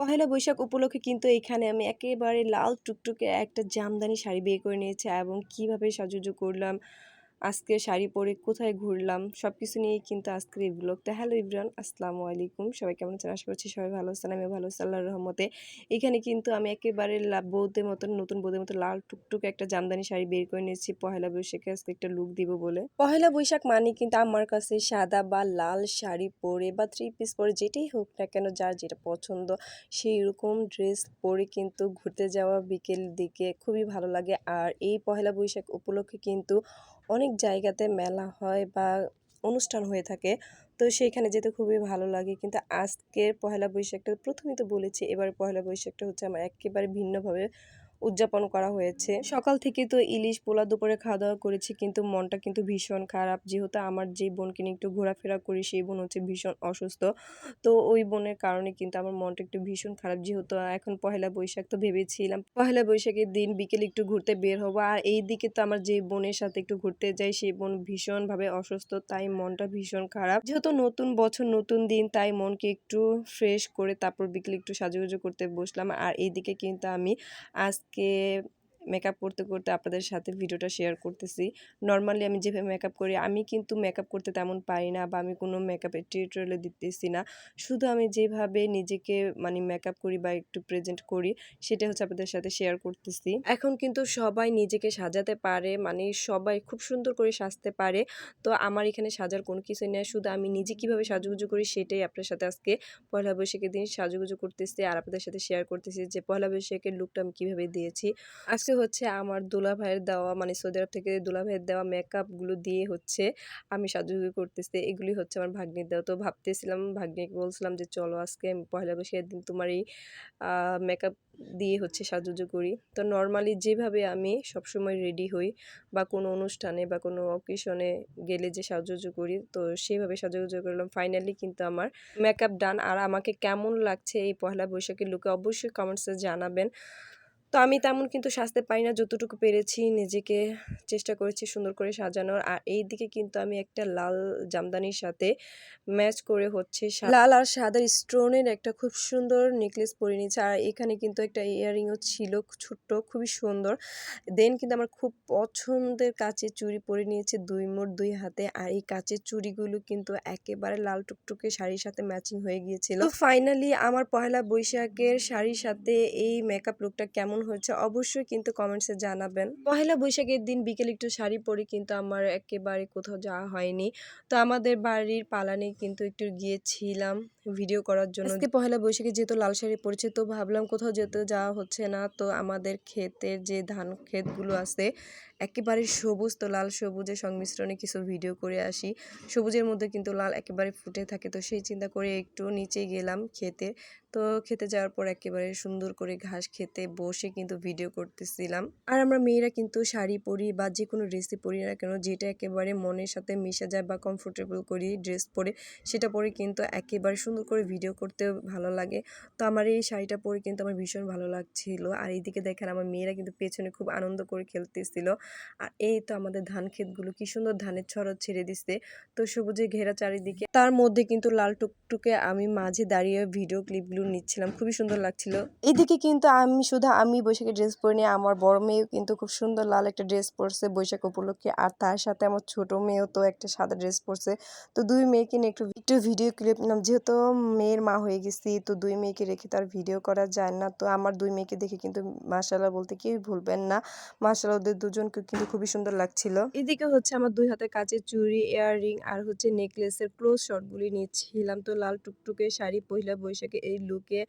পহেলা বৈশাখ উপলক্ষে কিন্তু এখানে আমি একেবারে লাল টুকটুকে একটা জামদানি শাড়ি বের করে নিয়েছি এবং কিভাবে সাজুগুজু করলাম, আজকে শাড়ি পরে কোথায় ঘুরলাম সবকিছু নিয়েই কিন্তু আজকের এই ব্লগটা। হ্যালো এভরিওয়ান, আসসালামু আলাইকুম। সবাই কেমন আছেন? আশা করছি সবাই ভালো আছেন। আমিও ভালো আছি আল্লাহর রহমতে। এখানে কিন্তু আমি একেবারে বউদের মতন, নতুন বউদের মতো লাল টুকটুকে একটা জামদানি শাড়ি বের করে নিয়েছি পহেলা বৈশাখে আজকে একটা লুক দিব বলে। পহেলা বৈশাখ মানে কিন্তু আমার কাছে সাদা বা লাল শাড়ি পরে বা থ্রি পিস পরে যেটাই হোক না কেন, যার যেটা পছন্দ সেই রকম ড্রেস পরে কিন্তু ঘুরতে যাওয়া বিকেল দিকে খুবই ভালো লাগে। আর এই পহেলা বৈশাখ উপলক্ষে কিন্তু অনেক জায়গাতে মেলা হয় বা অনুষ্ঠান হয়ে থাকে, তো সেইখানে যেতে খুবই ভালো লাগে। কিন্তু আজকের পহেলা বৈশাখটা প্রথমেই তো বলেছি, এবার পহেলা বৈশাখটা হচ্ছে আমার একেবারে ভিন্নভাবে উদযাপন করা হয়েছে। সকাল থেকে তো ইলিশ পোলা দুপুরে খাওয়া দাওয়া করেছি, কিন্তু মনটা কিন্তু ভীষণ খারাপ, যেহেতু আমার যে বোনকে নিয়ে একটু ঘোরাফেরা করি সেই বোন হচ্ছে ভীষণ অসুস্থ। তো ওই বোনের কারণে কিন্তু আমার মনটা একটু ভীষণ খারাপ, যেহেতু এখন পহেলা বৈশাখ, তো ভেবেছিলাম পহেলা বৈশাখের দিন বিকেলে একটু ঘুরতে বের হবো। আর এই দিকে তো আমার যে বোনের সাথে একটু ঘুরতে যাই সেই বোন ভীষণভাবে অসুস্থ, তাই মনটা ভীষণ খারাপ। যেহেতু নতুন বছর নতুন দিন, তাই মনকে একটু ফ্রেশ করে তারপর বিকেলে একটু সাজুগুজু করতে বসলাম। আর এইদিকে কিন্তু আমি আজকে মেকআপ করতে করতে আপনাদের সাথে ভিডিওটা শেয়ার করতেছি। নর্মালি আমি যেভাবে মেকআপ করি, আমি কিন্তু মেকআপ করতে তেমন পারি না বা আমি কোনো মেকআপের টিউটোরিয়ালে দিতেছি না। শুধু আমি যেভাবে নিজেকে মানে মেকআপ করি বা একটু প্রেজেন্ট করি সেটা হচ্ছে আপনাদের সাথে শেয়ার করতেছি। এখন কিন্তু সবাই নিজেকে সাজাতে পারে, মানে সবাই খুব সুন্দর করে সাজতে পারে। তো আমার এখানে সাজার কোনো কিছুই নেই, শুধু আমি নিজে কিভাবে সাজুগুজু করি সেটাই আপনার সাথে আজকে পয়লা বৈশাখের দিন সাজুগুজু করতেছি আর আপনাদের সাথে শেয়ার করতেছি যে পয়লা বৈশাখের লুকটা আমি কিভাবে দিয়েছি। আজকে হচ্ছে আমার দুলা ভাইয়ের দেওয়া, মানে সৌদি আরব থেকে দুলা ভাইয়ের দেওয়া মেকআপ গুলো দিয়ে হচ্ছে আমি সাজুগুজু করতেছি। এগুলি হচ্ছে আমার ভাগ্নির দেওয়া। তো ভাবতেছিলাম, ভাগ্নিকে বলছিলাম যে চলো আজকে পয়লা বৈশাখের দিন তোমার এই মেকআপ দিয়ে হচ্ছে সাজুগুজু করি। তো নর্মালি যেভাবে আমি সবসময় রেডি হই বা কোনো অনুষ্ঠানে বা কোনো অকেশনে গেলে যে সাজুগুজু করি, তো সেভাবে সাজুগুজু করলাম। ফাইনালি কিন্তু আমার মেকআপ ডান। আর আমাকে কেমন লাগছে এই পহেলা বৈশাখের লুকে অবশ্যই কমেন্টসে জানাবেন। তো আমি তেমন কিন্তু সাজতে পারি না, যতটুকু পেরেছি নিজেকে চেষ্টা করেছি সুন্দর করে সাজানোর। আর এই দিকে কিন্তু আমি একটা লাল জামদানির সাথে ম্যাচ করে হচ্ছে লাল আর সাদা স্টোনের একটা খুব সুন্দর নেকলেস পরে নিয়েছি। আর এখানে কিন্তু একটা ইয়াররিংও ছিল ছোট্ট, খুবই সুন্দর। দেন কিন্তু আমার খুব পছন্দের কাচের চুড়ি পরে নিয়েছে দুই মোট দুই হাতে। আর এই কাচের চুড়িগুলো কিন্তু একেবারে লাল টুকটুকে শাড়ির সাথে ম্যাচিং হয়ে গিয়েছিল। তো ফাইনালি আমার পহেলা বৈশাখের শাড়ির সাথে এই মেকআপ লুকটা কেমন হয়েছে অবশ্যই কিন্তু কমেন্টসে জানাবেন। পহেলা বৈশাখের দিন বিকেলে একটু শাড়ি পরে কিন্তু আমার একেবারে কোথাও যাওয়া হয়নি। তো আমাদের বাড়ির পালানে কিন্তু একটু গিয়েছিলাম ভিডিও করার জন্য। আজকে পহেলা বৈশাখে যেহেতু লাল শাড়ি পরেছে, তো ভাবলাম কোথাও যেতে যাওয়া হচ্ছে না, তো আমাদের ক্ষেতের যে ধান ক্ষেতগুলো আছে একেবারে সবুজ, তো লাল সবুজের সংমিশ্রণে কিছু ভিডিও করে আসি। সবুজের মধ্যে কিন্তু লাল একেবারে ফুটে থাকে, তো সেই চিন্তা করে একটু নিচে গেলাম খেতে। তো খেতে যাওয়ার পর একেবারে সুন্দর করে ঘাস খেতে বসে কিন্তু ভিডিও করতেছিলাম। আর আমরা মেয়েরা কিন্তু শাড়ি পরি বা যে কোনো ড্রেসই পরি না কেন, যেটা একেবারে মনের সাথে মিশে যায় বা কমফোর্টেবল করি ড্রেস পরে, সেটা পরে কিন্তু একেবারে সুন্দর করে ভিডিও করতে ভালো লাগে। তো আমার এই শাড়িটা পরে কিন্তু আমার ভীষণ ভালো লাগছিল। আর এইদিকে দেখেন আমার মেয়েরা কিন্তু পেছনে খুব আনন্দ করে খেলতেছিল। আর এই তো আমাদের ধান ক্ষেতগুলো কি সুন্দর ধানের ছড়া ছেড়ে দিচ্ছে, তো সবুজে ঘেরা চারিদিকে, তার মধ্যে কিন্তু লাল টুকটুকে আমি মাঝে দাঁড়িয়ে ভিডিও ক্লিপগুলো নিচ্ছিলাম, খুবই সুন্দর লাগছিল। এদিকে কিন্তু আমি বৈশাখী ড্রেস পরে নিয়ে আমার বড় মেয়েও কিন্তু খুব সুন্দর লাল একটা ড্রেস পরছে বৈশাখ উপলক্ষে। আর তার সাথে আমার ছোট মেয়েও তো একটা সাদা ড্রেস পরছে। তো দুই মেয়েকে নিয়ে একটু একটু ভিডিও ক্লিপ নিলাম, যেহেতু মেয়ের মা হয়ে গেছি, তো দুই মেয়েকে রেখে তার ভিডিও করা যায় না। তো আমার দুই মেয়েকে দেখে কিন্তু মাশাআল্লাহ বলতে কেউই ভুলবেন না, মাশাআল্লাহ ওদের দুজনকে কিন্তু খুবই সুন্দর লাগছিল। এদিকে হচ্ছে আমার দুই হাতে কাচের চুড়ি, ইয়াররিং আর হচ্ছে নেকলেসের ক্লোজ শটগুলি নিচ্ছিলাম। তো লাল টুকটুকে শাড়ি পহিলা বৈশাখে এই লুকে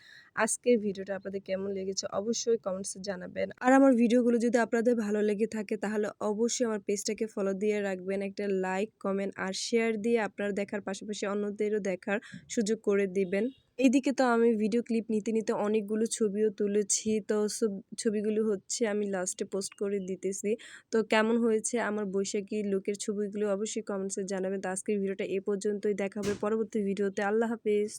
আজকের ভিডিওটা আপনাদের কেমন লেগেছে অবশ্যই কমেন্টসে জানাবেন। আর আমার ভিডিওগুলো যদি আপনাদের ভালো লেগে থাকে তাহলে অবশ্যই আমার পেজটাকে ফলো দিয়ে রাখবেন, একটা লাইক কমেন্ট আর শেয়ার দিয়ে আপনারা দেখার পাশাপাশি অন্যদেরও দেখার সুযোগ করে দিবেন। এইদিকে তো আমি ভিডিও ক্লিপ নিতে নিতে অনেকগুলো ছবিও তুলেছি, তো ছবিগুলো হচ্ছে আমি লাস্টে পোস্ট করে দিতেছি। তো কেমন হয়েছে আমার বৈশাখী লুকের ছবিগুলো অবশ্যই কমেন্টসে জানাবেন। তো আজকের ভিডিওটা এ পর্যন্তই, দেখা হবে পরবর্তী ভিডিওতে। আল্লাহ হাফেজ।